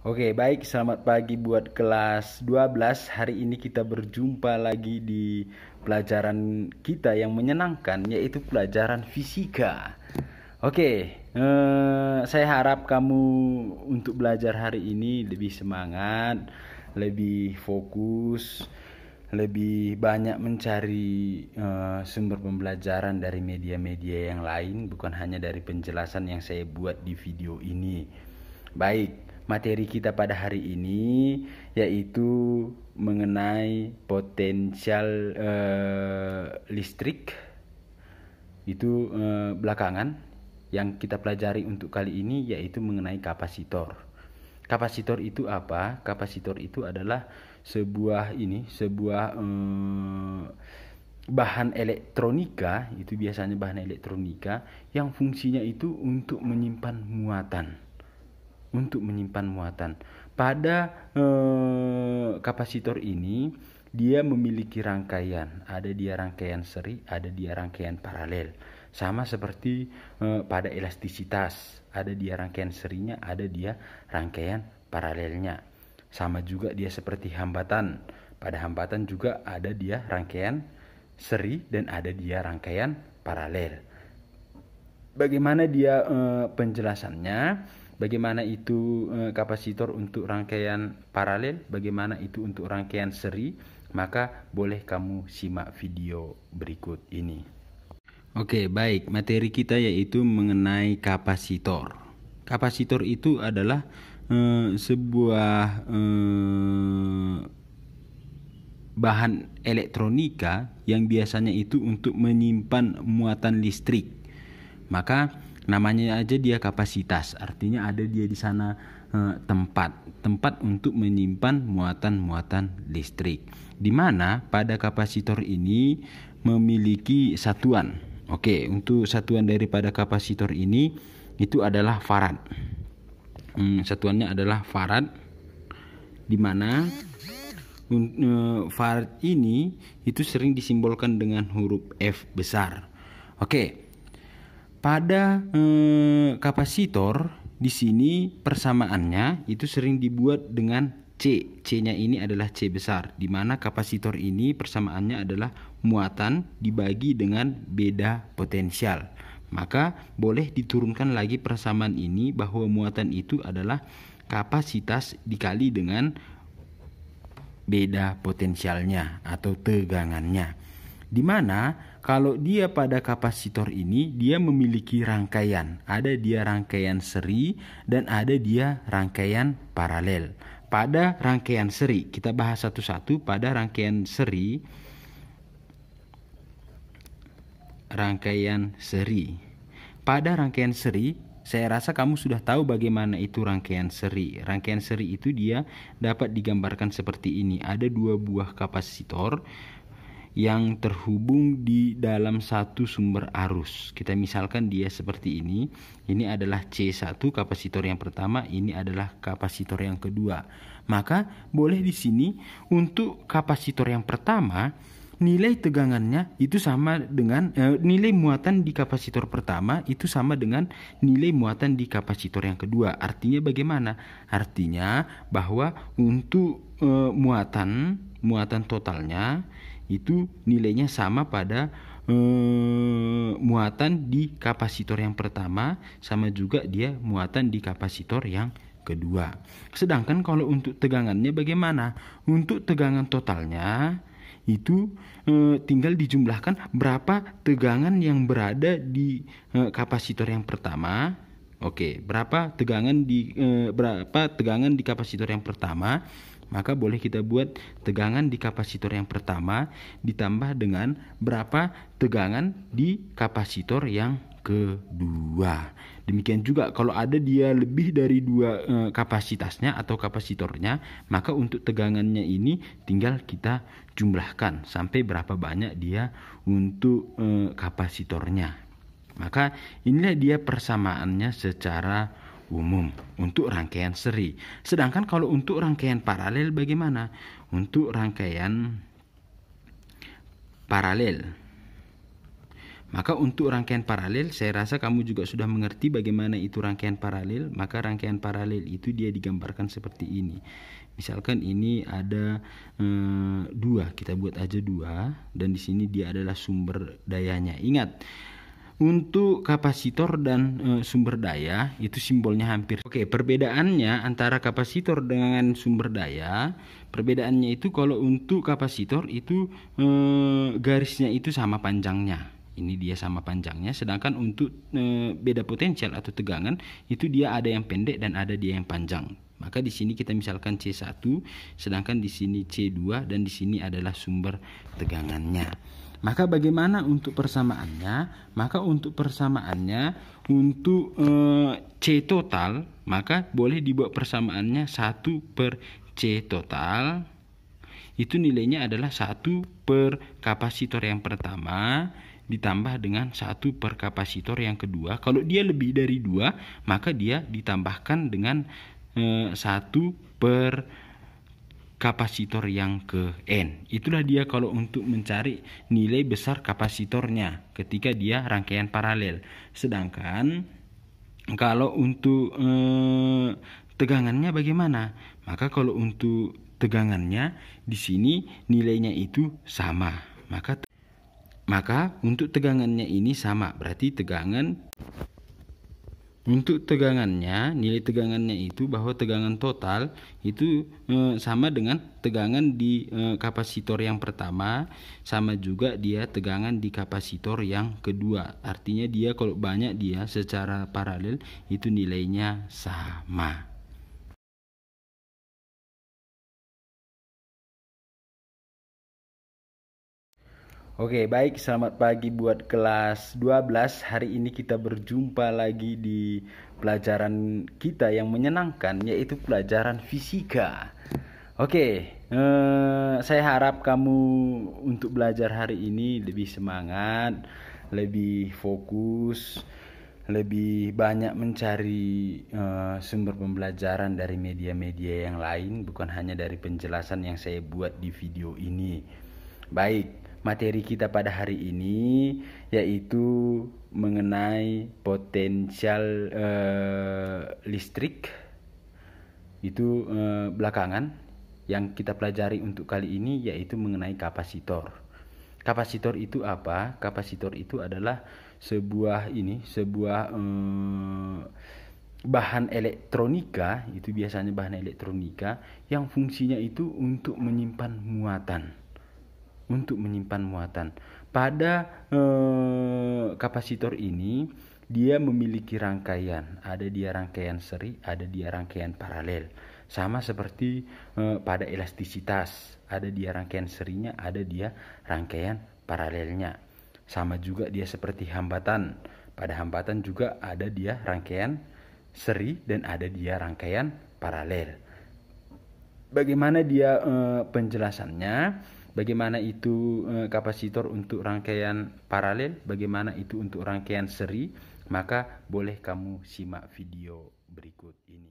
Oke, baik. Selamat pagi buat kelas 12. Hari ini kita berjumpa lagi di pelajaran kita yang menyenangkan, yaitu pelajaran fisika. Oke, saya harap kamu untuk belajar hari ini lebih semangat, lebih fokus, lebih banyak mencari sumber pembelajaran dari media-media yang lain, bukan hanya dari penjelasan yang saya buat di video ini. Baik, materi kita pada hari ini yaitu mengenai potensial listrik. Itu belakangan yang kita pelajari untuk kali ini yaitu mengenai kapasitor. Kapasitor itu apa? Kapasitor itu adalah sebuah bahan elektronika, itu biasanya bahan elektronika yang fungsinya itu untuk menyimpan muatan. Pada kapasitor ini dia memiliki rangkaian, ada dia rangkaian seri, ada dia rangkaian paralel. Sama seperti pada elastisitas, ada dia rangkaian serinya, ada dia rangkaian paralelnya. Sama juga dia seperti hambatan. Pada hambatan juga ada dia rangkaian seri dan ada dia rangkaian paralel. Bagaimana dia penjelasannya? Bagaimana itu kapasitor untuk rangkaian paralel, bagaimana itu untuk rangkaian seri, maka boleh kamu simak video berikut ini. Oke, baik. Materi kita yaitu mengenai kapasitor. Kapasitor itu adalah sebuah bahan elektronika yang biasanya itu untuk menyimpan muatan listrik. Maka namanya aja dia kapasitas, artinya ada dia di sana tempat untuk menyimpan muatan listrik. Di mana pada kapasitor ini memiliki satuan. Oke, untuk satuan daripada kapasitor ini itu adalah farad. Satuannya adalah farad, di mana farad ini itu sering disimbolkan dengan huruf F besar. Oke. Pada kapasitor di sini persamaannya itu sering dibuat dengan C. C-nya ini adalah C besar, di mana kapasitor ini persamaannya adalah muatan dibagi dengan beda potensial. Maka boleh diturunkan lagi persamaan ini bahwa muatan itu adalah kapasitas dikali dengan beda potensialnya atau tegangannya. Di mana kalau dia pada kapasitor ini dia memiliki rangkaian, ada dia rangkaian seri dan ada dia rangkaian paralel. Pada rangkaian seri, kita bahas satu-satu. Pada rangkaian seri, pada rangkaian seri, saya rasa kamu sudah tahu bagaimana itu rangkaian seri. Rangkaian seri itu dia dapat digambarkan seperti ini. Ada dua buah kapasitor yang terhubung di dalam satu sumber arus. Kita misalkan dia seperti ini. Ini adalah C1 kapasitor yang pertama, ini adalah kapasitor yang kedua. Maka boleh di sini untuk kapasitor yang pertama nilai tegangannya itu sama dengan nilai muatan di kapasitor pertama itu sama dengan nilai muatan di kapasitor yang kedua. Artinya bagaimana? Artinya bahwa untuk muatan totalnya itu nilainya sama pada muatan di kapasitor yang pertama, sama juga dia muatan di kapasitor yang kedua. Sedangkan kalau untuk tegangannya bagaimana? Untuk tegangan totalnya itu tinggal dijumlahkan berapa tegangan yang berada di kapasitor yang pertama. Oke, berapa tegangan di kapasitor yang pertama, maka boleh kita buat tegangan di kapasitor yang pertama ditambah dengan berapa tegangan di kapasitor yang kedua. Demikian juga kalau ada dia lebih dari dua kapasitasnya atau kapasitornya, maka untuk tegangannya ini tinggal kita jumlahkan sampai berapa banyak dia untuk kapasitornya. Maka inilah dia persamaannya secara umum untuk rangkaian seri. Sedangkan kalau untuk rangkaian paralel bagaimana? Untuk rangkaian paralel, Maka untuk rangkaian paralel, saya rasa kamu juga sudah mengerti bagaimana itu rangkaian paralel. Maka rangkaian paralel itu dia digambarkan seperti ini. Misalkan ini ada 2, kita buat aja 2, dan di sini dia adalah sumber dayanya. Ingat, untuk kapasitor dan sumber daya itu simbolnya hampir. Oke, perbedaannya antara kapasitor dengan sumber daya, perbedaannya itu kalau untuk kapasitor itu garisnya itu sama panjangnya. Ini dia sama panjangnya, sedangkan untuk beda potensial atau tegangan itu dia ada yang pendek dan ada dia yang panjang. Maka di sini kita misalkan C1, sedangkan di sini C2, dan di sini adalah sumber tegangannya. Maka bagaimana untuk persamaannya? Maka untuk persamaannya untuk C total, maka boleh dibuat persamaannya 1/C total. Itu nilainya adalah 1 per kapasitor yang pertama ditambah dengan 1 per kapasitor yang kedua. Kalau dia lebih dari 2, maka dia ditambahkan dengan 1 per kapasitor yang ke N. Itulah dia kalau untuk mencari nilai besar kapasitornya ketika dia rangkaian paralel. Sedangkan kalau untuk tegangannya bagaimana? Maka kalau untuk tegangannya di sini nilainya itu sama. Maka untuk tegangannya ini sama, berarti untuk tegangannya, nilai tegangannya itu bahwa tegangan total itu sama dengan tegangan di kapasitor yang pertama, sama juga dia tegangan di kapasitor yang kedua. Artinya dia kalau banyak dia secara paralel itu nilainya sama. Oke, baik, selamat pagi buat kelas 12. Hari ini kita berjumpa lagi di pelajaran kita yang menyenangkan, yaitu pelajaran fisika. Oke, saya harap kamu untuk belajar hari ini lebih semangat, lebih fokus, lebih banyak mencari sumber pembelajaran dari media-media yang lain, bukan hanya dari penjelasan yang saya buat di video ini. Baik. Materi kita pada hari ini yaitu mengenai potensial listrik. Itu belakangan. Yang kita pelajari untuk kali ini yaitu mengenai kapasitor. Kapasitor itu apa? Kapasitor itu adalah sebuah bahan elektronika, itu biasanya bahan elektronika yang fungsinya itu untuk menyimpan muatan. Pada kapasitor ini dia memiliki rangkaian, ada dia rangkaian seri, ada dia rangkaian paralel. Sama seperti pada elastisitas, ada dia rangkaian serinya, ada dia rangkaian paralelnya. Sama juga dia seperti hambatan. Pada hambatan juga ada dia rangkaian seri dan ada dia rangkaian paralel. Bagaimana dia penjelasannya? Bagaimana itu kapasitor untuk rangkaian paralel, bagaimana itu untuk rangkaian seri, maka boleh kamu simak video berikut ini.